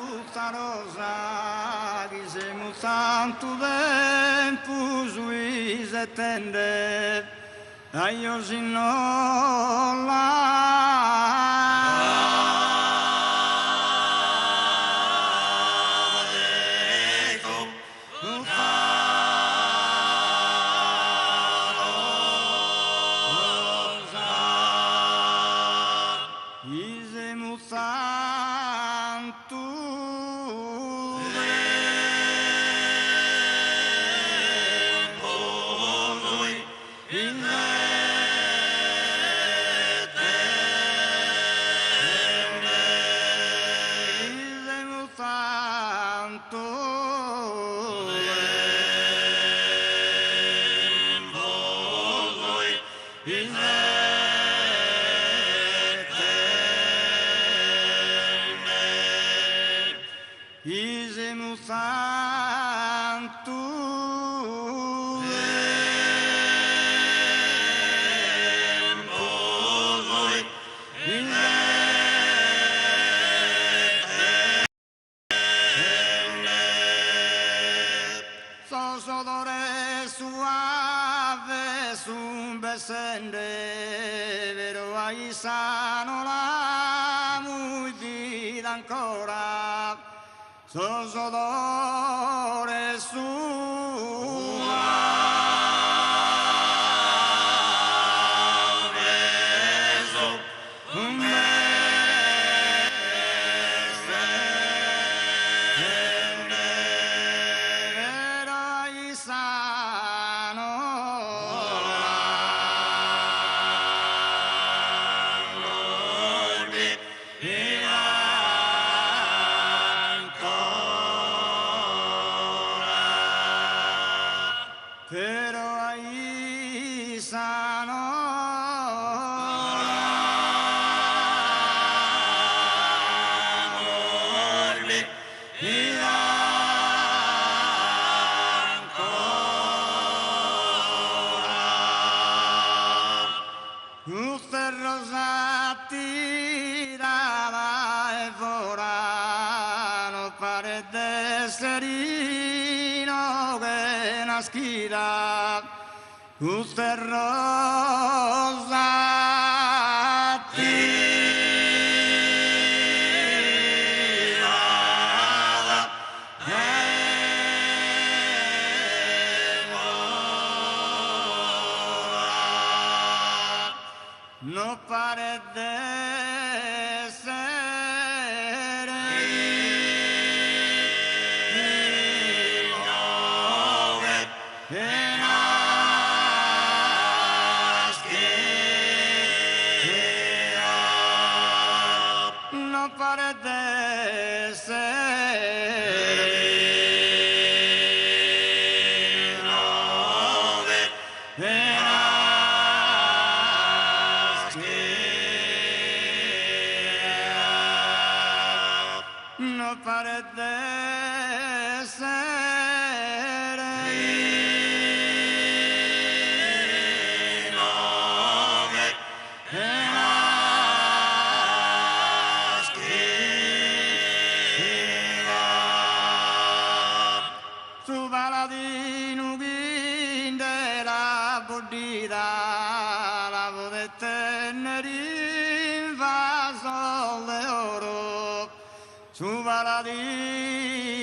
Musa rosa, dizemos tanto tempo, juiz etende, ai hoje não dizemos tanto Dizemos santo sosodore suave un besende vero ai sano la muidida ancora sosodore suave un besende vero ai sano pero ahí sano Luce rosati dava e vorano pare serino che naschira Luce rosati dava e no pare de sereno che naschira no pare de sereno che no pare de sereno che naschira su paladino guinde la bodida la potete tenere in vaso de oro su paladino